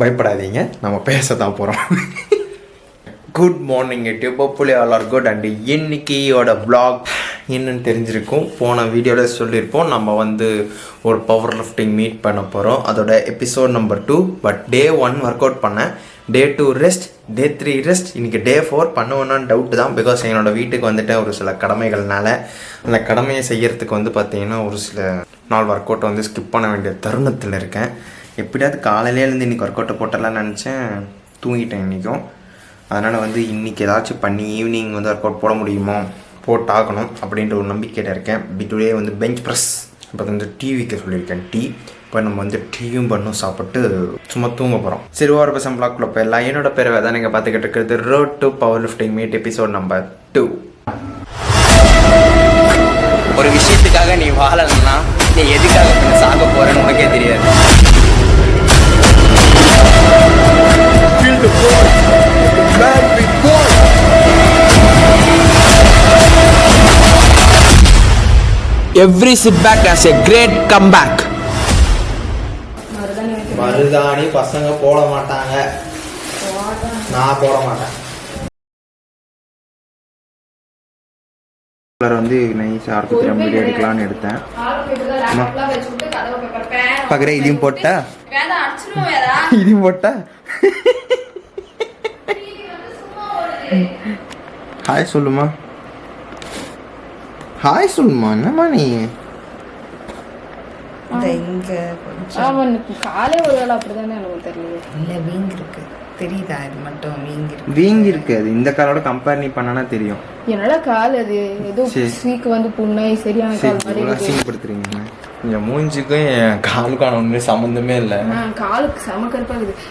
பயப்படாதீங்க, நம்ம பேச தான் போகிறோம். Good morning YouTube, hopefully all are good. And இன்னைக்கியோட vlog என்னன்னு தெரிஞ்சிருக்கும். போன வீடியோவில் சொல்லியிருப்போம், நம்ம வந்து ஒரு பவர் லிஃப்டிங் மீட் பண்ண போகிறோம். அதோட episode number 2. But day 1 work out பண்ணேன், டே 2 ரெஸ்ட், டே 3 ரெஸ்ட். இன்றைக்கி டே 4 பண்ணுவேன்னு டவுட்டு தான். பிகாஸ் என்னோடய வீட்டுக்கு வந்துட்டு ஒரு சில கடமைகள்னால அந்த கடமையை செய்கிறதுக்கு வந்து பார்த்திங்கன்னா ஒரு சில நாள் ஒர்க் அவுட்டை வந்து ஸ்கிப் பண்ண வேண்டிய தருணத்தில் இருக்கேன். எப்படியாவது காலையிலேருந்து இன்றைக்கி ஒர்க் அவுட்டை போட்டலான்னு நினச்சேன், தூங்கிட்டேன் இன்றைக்கும். அதனால் வந்து இன்றைக்கி ஏதாச்சும் பண்ணி ஈவினிங் வந்து ஒர்க் அவுட் போட முடியுமோ, போட்டாகணும் அப்படின்ற ஒரு நம்பிக்கையில் இருக்கேன். டுடே வந்து பெஞ்ச் ப்ரெஸ், இப்போ வந்து டிவிக்கு சொல்லியிருக்கேன் டீ. இப்போ நம்ம வந்து டீயும் பண்ணும் சாப்பிட்டு சும்மா தூங்க போகிறோம். சரி, ஒரு பசங்க பிளாக்குள்ளே போயிடலாம். என்னோட பேரை தான் நீங்கள் பார்த்துக்கிட்டு இருக்கிறது road to power lifting meet episode number 2. ஒரு விஷயத்துக்காக நீ வாழலன்னா நீ எதுக்காக சாக போறேன்னு உனக்கே தெரியாது. Every setback has a great comeback. மருதாணி பசங்க போட மாட்டாங்க, நான் போட மாட்டேன். வந்து நைஸாக ஆர்க்கு வீடியோ எடுக்கலான்னு எடுத்தேன். பார்க்குறேன், இதையும் போட்டா, இதையும் போட்டா. ஹாய் சொல்லுமா, ஹாய் சொல்லுமா. என்னம்மா நீ காலே ஒரு வேளை அப்படிதானே, எனக்கு தெரியல. இல்லை, வீங்கி இருக்கு, தெரியுதா? இது மட்டும் வீங்கி இருக்கு, வீங்கி இருக்கு. அது இந்த காலோட கம்பேர் நீ பண்ணனா தெரியும். என்னோட கால் அது ஏதோ சீக்கு வந்து புண்ணை சரியான கால் மாதிரி சீப்படுத்துறீங்க. என் மூஞ்சிக்கும் என் காலுக்கான ஒன்றுமே சம்மந்தமே இல்லை. காலுக்கு சமக்கருப்பா இருக்குது.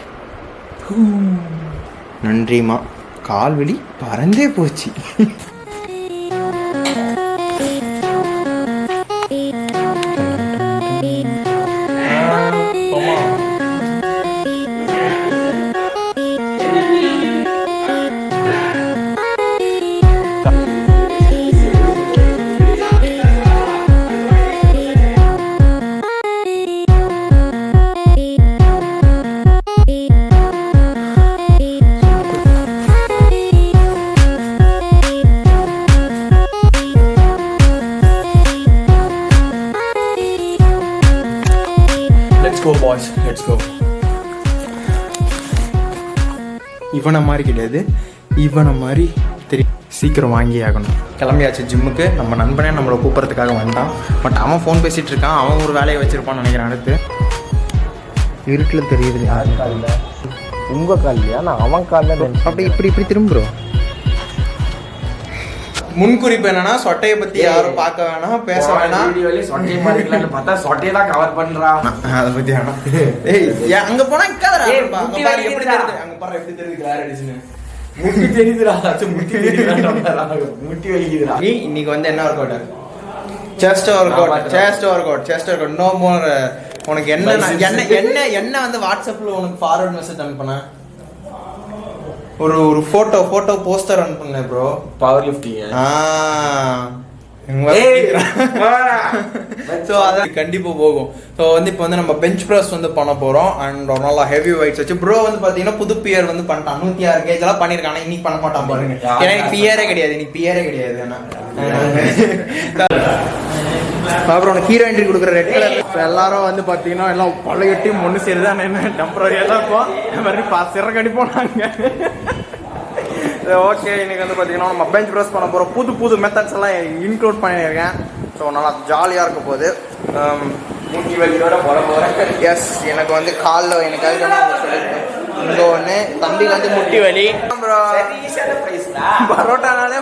நன்றிமா, கால் வலி பறந்தே போச்சு. இவனை மாதிரி கிடையாது, இவனை மாதிரி தெரியும். சீக்கிரம் வாங்கி ஆகணும். கிளம்பியாச்சு ஜிம்முக்கு. நம்ம நண்பனே நம்மளை கூப்பிட்றதுக்காக வந்தான். பட் அவன் ஃபோன் பேசிகிட்டு இருக்கான். அவன் ஒரு வேலையை வச்சுருப்பான்னு நினைக்கிறேன். அடுத்து இருட்டில் தெரியுது. யார் காலில்? உங்கள் காலிலையா? நான் அவன் காலில். அப்படி இப்படி திரும்புகிறோம். முன்குறிப்பு என்னன்னா, சொட்டையை பத்தி யாரும் பார்க்க வேணாம், பேச வேணாம். பார்த்தா சொட்டையை தான் கவர் பண்றான். அதை பத்தி வேணாம். அங்க போனா எப்படி தெரியுது? முட்டி தெரியுதுடா, முட்டி வலிக்குதுடா. நீ இன்னைக்கு வந்து என்ன work out? Chest work out. No more. உனக்கு என்ன வந்து வாட்ஸ்அப்ல உனக்கு ஃபார்வர்ட் மெசேஜ் அனுப்புனேன். ஒரு போட்டோ போஸ்டர் அனுப்புங்க ப்ரோ. Power lifting. ஸோ அதான் கண்டிப்பாக போகும். ஸோ வந்து இப்போ வந்து நம்ம பெஞ்ச் ப்ரெஸ் வந்து பண்ண போகிறோம். அண்ட் ஒரு நல்லா ஹெவி வெயிட்ஸ் வச்சு. ப்ரோ வந்து பார்த்தீங்கன்னா புது பியர் வந்து பண்ணிட்டான். 106 kg எல்லாம் பண்ணியிருக்கான். ஆனால் இன்னைக்கு பண்ண மாட்டான் பாருங்க. ஏன்னா எனக்கு பியரே கிடையாது. அப்புறம் உனக்கு ஹீரோ என்ட்ரி கொடுக்குற ரெட் கலர். இப்போ எல்லாரும் வந்து பார்த்தீங்கன்னா எல்லாம் பழைய டீம் ஒன்று சேருது. ஆனால் என்ன டெம்பரரியாக தான் இருக்கும். சிறக்கடிப்போம் நாங்கள். ஓகே, இன்னைக்கு வந்து பார்த்தீங்கன்னா நம்ம பெஞ்ச் ப்ரெஸ் பண்ண போகிறோம். புது மெத்தட்ஸ் எல்லாம் இன்க்ளூட் பண்ணியிருக்கேன். ஸோ நல்லா ஜாலியாக இருக்க போகுது. முட்டி வலியோட போட போகிறேன். எஸ், எனக்கு வந்து காலில் எனக்காக சொல்லியிருக்கேன். இங்கே ஒன்று, தம்பிக்கு வந்து முட்டி வலி. பரோட்டானாலே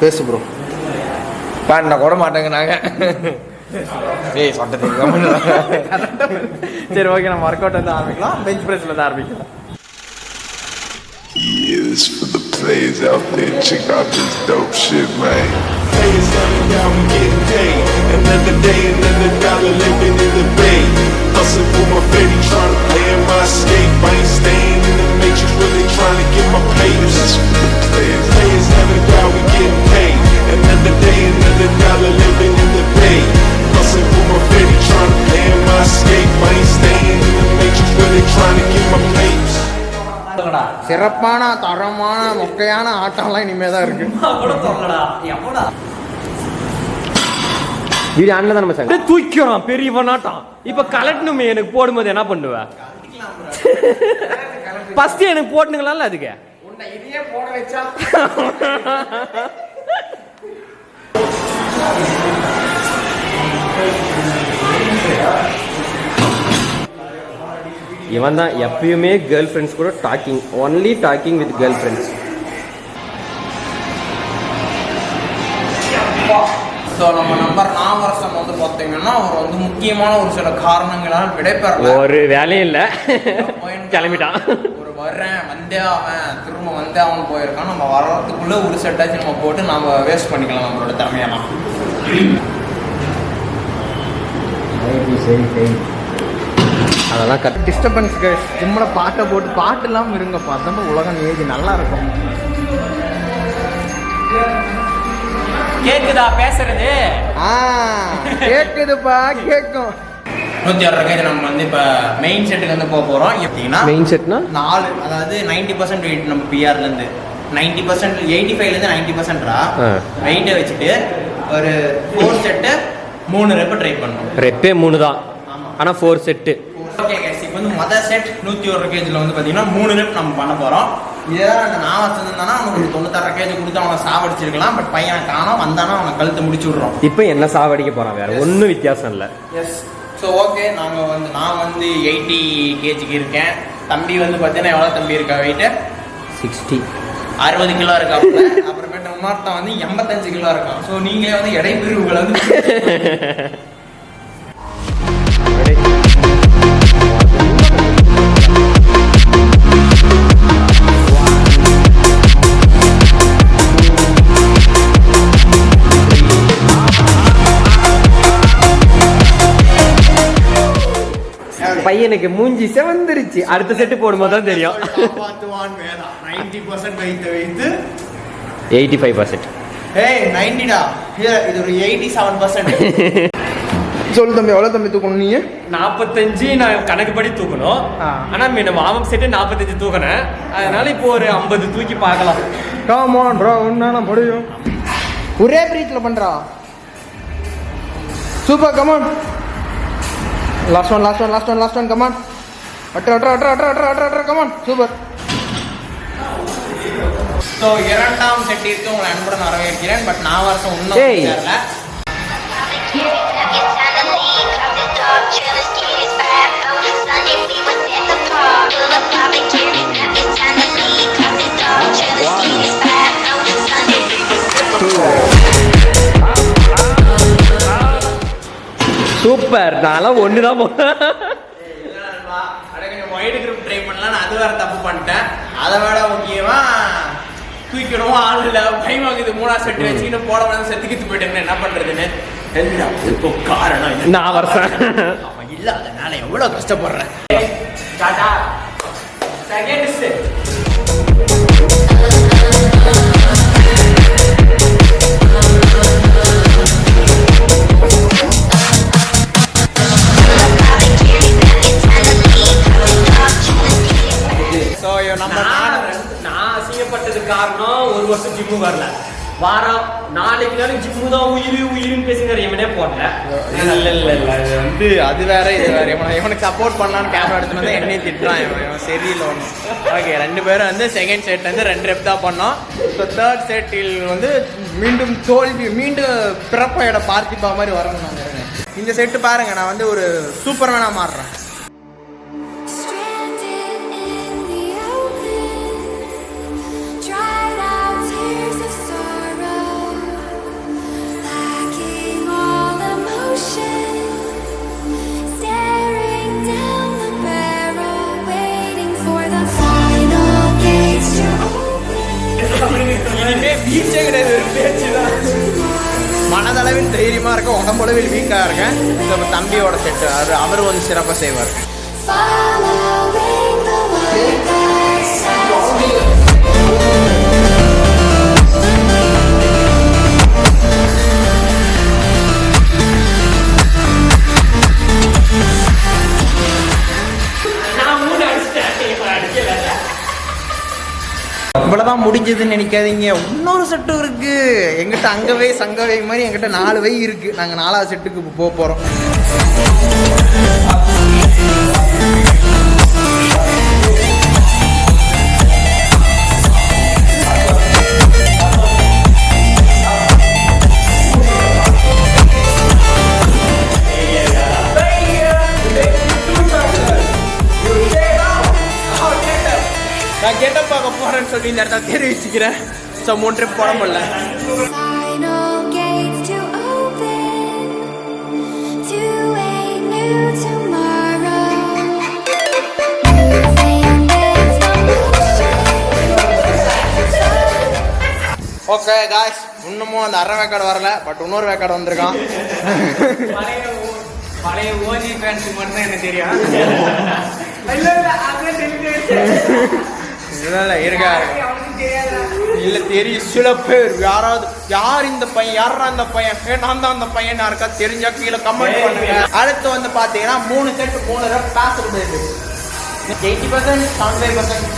பேசு ப்ரோ. பாடினா கூட மாட்டேங்க நாங்கள். சரி, ஓகே, நம்ம ஒர்க் அவுட் வந்து ஆரம்பிக்கலாம். பெஞ்ச் ப்ரெஸ்ல இருந்து ஆரம்பிக்கலாம். Yes, for the players out there, check out this dope shit, man. Players selling down, we getting paid. Another day, another dollar, living in the bay. Hustling for my baby, trying to play in my escape. I ain't staying in the matrix, really trying to get my pay. This is for the players. Players selling down, we getting paid. Another day, another dollar. சிறப்பான தரமான மொக்கையான ஆட்டம்லாம் இனிமே தான் இருக்கு. கூட சொல்லடா எப்படா வீடு ஆன்ல தான் நம்ம தூக்கிறான் பெரியவனாட்டான். இப்ப கலட்டணுமே எனக்கு போடும்போது என்ன பண்ணுவேன்? ஃபர்ஸ்ட் எனக்கு போட்டுங்களா அதுக்கு இதையே போட வச்சா இவன் தான் எப்பயுமே கேர்ள் ஃப்ரெண்ட்ஸ் கூட talking, only talking with girl friends. So நம்ம நம்பர் 4 வருஷம் வந்து பார்த்தீங்கன்னா அவர் வந்து முக்கியமான ஒரு சில காரணங்களால் விடைபெறல. ஒரு வேலையும் இல்லை, கிளம்பிட்டான். ஒரு வர்றேன் வந்தே அவன் திரும்ப வந்தே அவன் போயிருக்கான். நம்ம வர்றதுக்குள்ள ஒரு செட்டாச்சு நம்ம போட்டு நம்ம வேஸ்ட் பண்ணிக்கலாம் நம்மளோட திறமையெல்லாம். அதெல்லாம் டிஸ்டர்பன்ஸ் ஜிம்மில் பாட்டை போட்டு பாட்டு இல்லாமல் இருங்கப்பா, அதான் உலகம் ஏஜ் நல்லா இருக்கும். கேக்குதா பேசுறது? கேக்குதுப்பா, கேட்கும். 106 ரூபாய்க்கு நம்ம வந்து இப்போ மெயின் செட்டுக்கு வந்து போக போகிறோம். எப்படின்னா மெயின் செட்னா 4, அதாவது 90% வெயிட் நம்ம பிஆர்லேருந்து 90%, 85லேருந்து 90%ரா வெயிட்டை வச்சுட்டு ஒரு 4 செட்டு 3 ரெப்பு ட்ரை பண்ணணும். ரெப்பே 3 தான், ஆனால் 4 செட்டு. ஓகே கைஸ், இப்போ வந்து மொதல் செட் 101 கேஜில் வந்து பார்த்தீங்கன்னா 3 ரெப் நம்ம பண்ண போகிறோம். இதெல்லாம் அந்த நான் வச்சிருந்தானா அவனுக்கு 96 கேஜி கொடுத்து அவனை சாவடிச்சிருக்கலாம். பட் பையன் காணோம், வந்தானா அவனை கழுத்து முடிச்சு விட்றோம். இப்போ என்ன சாவடிக்க போகிறான், வேற ஒன்றும் வித்தியாசம் இல்லை. எஸ். ஸோ ஓகே, நான் வந்து 80 கேஜிக்கு இருக்கேன். தம்பி வந்து பார்த்தீங்கன்னா எவ்வளோ தம்பி இருக்கா வெயிட்டு? 60 கிலோ இருக்கா. அப்புறமேட்டு இன்னொருத்தன் வந்து 85 கிலோ இருக்கான். ஸோ நீங்களே வந்து எடை பிரிவுகளை வந்து பையனுக்கு மூஞ்சி செவந்துருச்சு. அடுத்த செட்டு போடும்போது தான் தெரியும். 90% வெயிட் வைத்து 85%. ஏய் 90டா, இது ஒரு 87%. சொல்லு தம்பி, எவ்வளோ தம்பி தூக்கணும் நீ? 45 நான் கணக்குப்படி தூக்கணும். ஆனால் நம்ம வார்ம் செட்டு 45 தூக்கினேன். அதனால இப்போ ஒரு 50 தூக்கி பார்க்கலாம். காமான் ப்ரோ, ஒன்னா முடியும். ஒரே பிரீத்தில் பண்ணுறா. Super, come on. Last one come on. அட்ரா கமான். சூப்பர். ஸோ 2ஆம் செட்டிற்கு உங்களை அன்புடன் வரவேற்கிறேன். பட் நான் வருஷம் இன்னும் தெரியல. சூப்பர். நான்லாம் ஒன்று தான் போனேன். ஒயிட் குரூப் ட்ரை பண்ணலாம், அது வேற தப்பு பண்ணிட்டேன். அதை விட முக்கியமா தூக்கிடுவோம் ஆள் இல்லை, பயமாகுது. 3ஆம் செட்டு வச்சுக்கிட்டு போட வந்து செத்துக்கிட்டு போயிட்டேன்னு என்ன பண்றதுன்னு இப்போ காரணம் நான் வருஷம் அவன் இல்லை, அதனால எவ்வளோ கஷ்டப்படுறேன். செகண்ட் செட் நான் அசிங்கப்பட்டதுக்கு காரணம் ஒரு வருஷம் ஜிம்மு வரல. வாரம் 4 நாளைக்கு ஜிம்மு தான் உயிர்னு பேசுகிற இவனே போடல. இல்ல இது வந்து அது வேற இது வேற. இவனுக்கு சப்போர்ட் பண்ணலான்னு கேமரா எடுத்துட்டு வந்து என்னையும் திட்டுறான். இவன் சரியில்லை ஒன்று. ஓகே, 2 பேரும் வந்து செகண்ட் செட்ல இருந்து 2 ரெப் தான் பண்ணோம். ஸோ 3rd செட்டில் வந்து மீண்டும் பிறப்பையோட பார்த்திபா மாதிரி வரணும். நாங்கள் இந்த செட்டு பாருங்க, நான் வந்து ஒரு சூப்பர்மேனா மாறுறேன். மனதளவில் தைரியமா இருக்க, உடம்பளவில் வீக்கா இருக்கேன். நம்ம தம்பியோட செட்டு அவர் வந்து சிறப்பாக செய்வார். இவ்வளவுதான் முடிஞ்சதுன்னு நினைக்காதீங்க, இன்னொரு செட்டும் இருக்கு எங்கிட்ட. அங்கவே சங்கவே மாதிரி எங்கிட்ட 4 வை இருக்கு. நாங்க 4வது செட்டுக்கு போக போறோம். நான் கெட்டப் பார்க்க போறேன்னு சொல்லி இந்த இடத்துல தெரிவிச்சுக்கிறேன். ஸோ 3 ட்ரிப் போட முடியல. Final gates to open to a new tomorrow. Moving with emotion. Okay guys, இன்னமும் அந்த அரை வேக்காடு வரல, பட் இன்னொரு வேக்காடு வந்திருக்கான். பழைய ஓஜி ஃபேன்ஸுக்கு மட்டும் தான் எனக்கு தெரியும். இல்ல இருக்கா இல்ல தெரியும் சில பேர். யார் இந்த பையன், யாரா இந்த பையன், நான் தான் அந்த பையன் யாருக்கா தெரிஞ்சா கீழே கமெண்ட் பண்ணுங்க. அடுத்து வந்து பாத்தீங்கன்னா 3 செட் 3 தடவை பாஸ் இருக்கு. 80% 75%.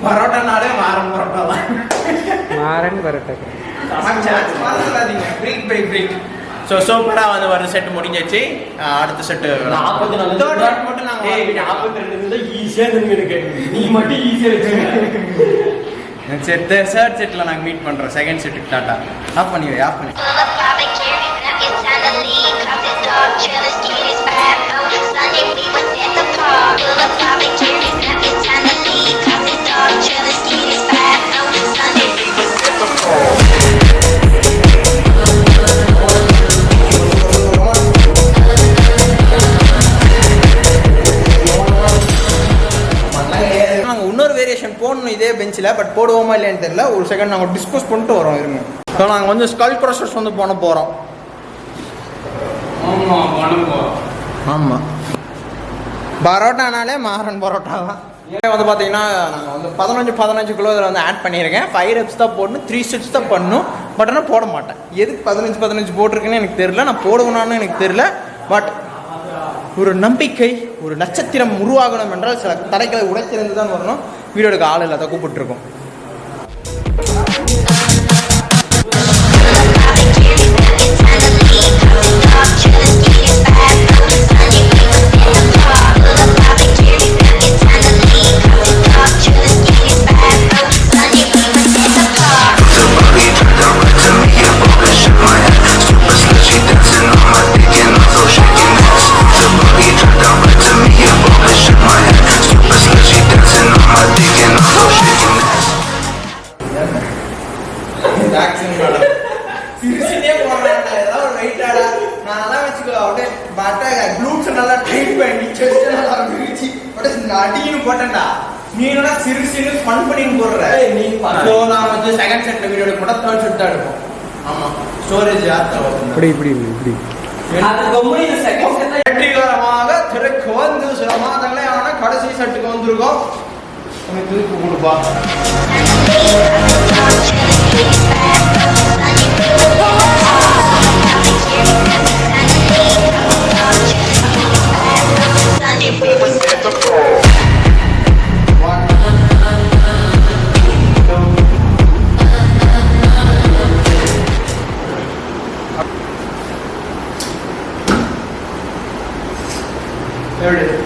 பரோட்டானாலே மாறன் பரோட்டா தான். மாறன் பரோட்டா. ஸோ சூப்பராக வந்து ஒரு செட் முடிஞ்சிச்சு. அடுத்த செட்டு 44 மட்டும் நாங்கள் 42 ஈஸியாக இருக்கு. நீ மட்டும் ஈஸியாக வச்சுருங்க. சரி, தேர்ட் செட்டில் நாங்கள் மீட் பண்ணுறோம். செகண்ட் செட்டுக்கு டாட்டா. ஆஃப் பண்ணி ஆஃப் பண்ணி. இன்னொரு வேரியேஷன் போடணும் இதே பெஞ்சில், பட் போடுவோமா இல்லையான்னு தெரியல. ஒரு செகண்ட் நாங்கள் டிஸ்கஸ் பண்ணிட்டு வரோம் இருங்க. ஸோ நாங்கள் வந்து ஸ்கல் க்ரஷர்ஸ் வந்து பண்ண போகிறோம். ஆமாம், பரோட்டானாலே மாறன் பரோட்டா தான். வந்து பார்த்தீங்கன்னா நாங்கள் வந்து 15 கிலோ இதில் வந்து ஆட் பண்ணியிருக்கேன். 5 reps தான் போடணும், 3 sets தான் பண்ணணும். பட் ஆனால் போட மாட்டேன். எதுக்கு 15 போட்டிருக்குன்னு எனக்கு தெரியல, நான் போடுவேனான்னு எனக்கு தெரியல. பட் ஒரு நம்பிக்கை, ஒரு நட்சத்திரம் உருவாகணும் என்றால் சில தடைகளை உடைத்திருந்து தான் வரணும். வீடியோ எடுக்க ஆள் இல்லாத கூப்பிட்டுருக்கோம். அடிக்கணும் போட்டேன்டா, நீ என்ன சிறு ஃபன் பண்ணி போடுற. நான் வந்து செகண்ட் செட்ல வீடியோ எடுக்க மாட்டேன், தேர்ட் செட் தான் எடுப்போம். ஆமா, ஸ்டோரேஜ் இப்படி வெற்றிகரமாக திரைக்கு வந்து சில மாதங்களே ஆனா கடைசி செட்டுக்கு வந்திருக்கோம். திருப்பி கொடுப்பா.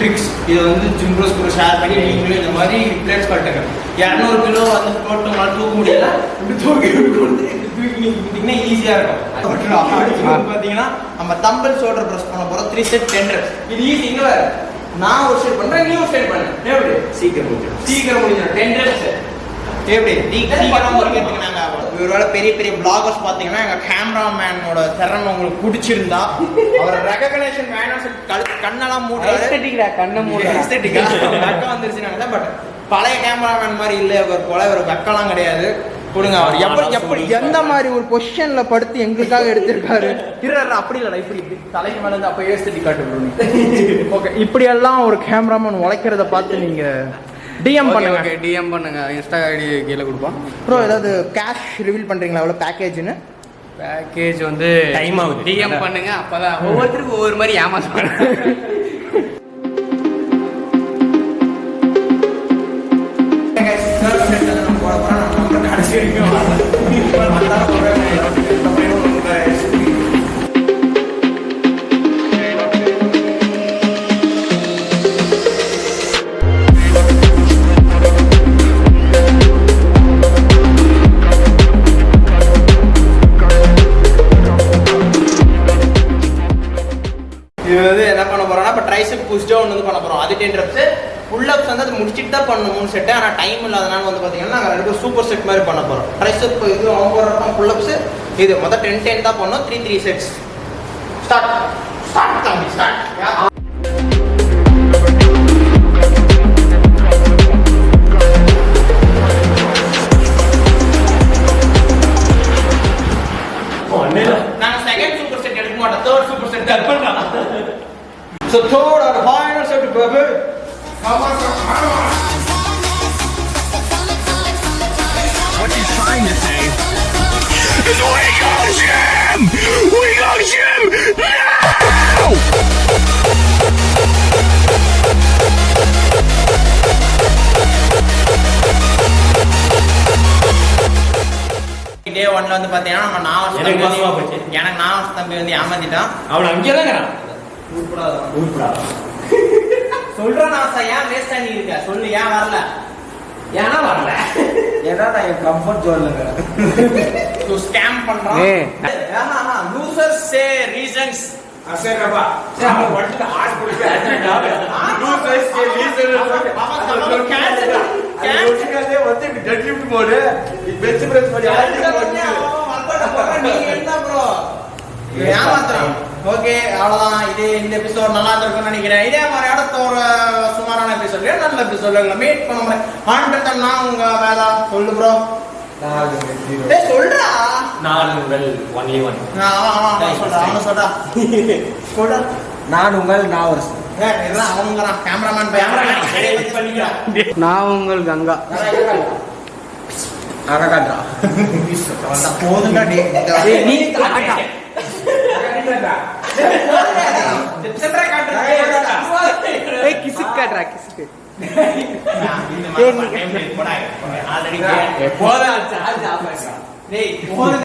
ட்ரிக்ஸ் இதை வந்து ஜிம் ப்ரோஸ் கூட ஷேர் பண்ணி நீங்களும் இந்த மாதிரி பிளேட்ஸ் கட்டுங்க. 200 கிலோ வந்து போட்டு உங்களால் தூக்க முடியல, இப்படி தூக்கி கொடுத்தீங்கன்னா ஈஸியாக இருக்கும். பார்த்தீங்கன்னா நம்ம தம்பல் ஷோல்டர் ப்ரெஸ் பண்ண போகிறோம். 3 set 10 reps. இது ஈஸி. இங்கே வேறு நான் ஒரு சைட் பண்ணுறேன், நீ ஒரு சைட் பண்ணு. எப்படி சீக்கிரம் முடிஞ்சிடும். 10 reps எப்படி சீக்கிரம் முடிக்கிறதுக்கு நாங்கள் ஒருவேளை பெரிய பெரிய பிளாகர்ஸ் பார்த்தீங்கன்னா எங்கள் கேமராமேனோட திறமை உங்களுக்கு பிடிச்சிருந்தா அவரை ரெகக்னேஷன் வேணும் சொல்லி கண்ணெல்லாம் மூடுறாரு. கண்ணை மூடுறா வந்துருச்சு. பட் பழைய கேமராமேன் மாதிரி இல்லை அவர் போல, ஒரு வெக்கலாம் கிடையாது. கொடுங்க அவர் எப்படி எந்த மாதிரி ஒரு பொசிஷன்ல படுத்து எங்களுக்காக எடுத்திருக்காரு. அப்படி இல்லடா, இப்படி தலைக்கு மேல இருந்து அப்ப ஏஸ்தி காட்டு. ஓகே, இப்படி எல்லாம் ஒரு கேமராமேன் உழைக்கிறத பார்த்து நீங்க டிஎம் பண்ணுங்க. டிஎம் பண்ணுங்க, இன்ஸ்டா ஐடி கீழே கொடுப்போம். ப்ரோ ஏதாவது கேஷ் ரிவீல் பண்றீங்களா எவ்வளோ பேக்கேஜ்னு? பேக்கேஜ் வந்து டைம் ஆகுது. டிஎம் பண்ணுங்க, அப்பதான் ஒவ்வொருத்தருக்கும் ஒவ்வொரு மாதிரி ஏமாத்துவாங்க. இது வந்து என்ன பண்ண போறோம்னா இப்போ ட்ரைசெப் புஷ் டவுன் வந்து பண்ண போறோம். அது 10 reps. புல் அப்ஸ் வந்து அது முடிச்சிட்டு தான் பண்ணணும் 3 செட். ஆனால் டைம் இல்லாதனால வந்து பார்த்தீங்கன்னா நாங்கள் 2 சூப்பர் செட் மாதிரி பண்ண போறோம். ட்ரைசெப் இது 9 புல் அப்ஸ், இது மொத்தம் 10 தான் பண்ணோம். 3 செட்ஸ். ஸ்டார்ட் தம்பி ஸ்டார்ட். நாங்கள் செகண்ட் சூப்பர் செட் எடுக்க மாட்டோம், தேர்ட் சூப்பர் செட் கட் பண்ணலாம். So third or final set, baby. Come on, come on. What you trying to say? Is we go gym! We go gym now! Day 1 வந்து பாத்தீங்கன்னா நம்ம எனக்கு நாவஸ் தம்பி வந்து ஏமாத்திட்டான். அவன் அங்கேதான் சொல்றேன் நான் ஏன் வேஸ்ட் பண்ணி இருக்க சொல்லு, ஏன் வரல? ஏன்னா வரல, ஏன்னா நான் என் கம்ஃபர்ட் ஜோன்ல இருக்கிறேன். டு ஸ்கேம் பண்றான். லூசர்ஸ் சே ரீசன்ஸ். அசேரப்பா நான் வந்து ஆட் கொடுத்து லூசர்ஸ் கே ரீசன் கேன்சல் வந்து டெட் லிஃப்ட் போடு பெஞ்ச் பிரஸ் பண்ணி நீ என்ன ப்ரோ ஏமாத்துறான். ஓகே, அவ்வளவுதான். இது இந்த எபிசோட் நல்லா இருக்கும்னு நினைக்கிறேன். இதே மாதிரி அடுத்த ஒரு சுமாரான எபிசோட், நல்ல எபிசோட்ல மீட் பண்ண முடியும். ஆண்ட்ரட்னா உங்க வேலை சொல்லு ப்ரோ. சொல்றா 4 முதல் 1A1. சொல்றா. நான் உங்கள் நாவரசு. அவனுங்கிறான் கேமராமேன் பண்ணிக்கிறான். நான் உங்கள் கங்கா. அககாட்ரா. போதுண்டா நீ கிசுக்கு காட்டுறா, கிசுக்கு. ஆல்ரெடி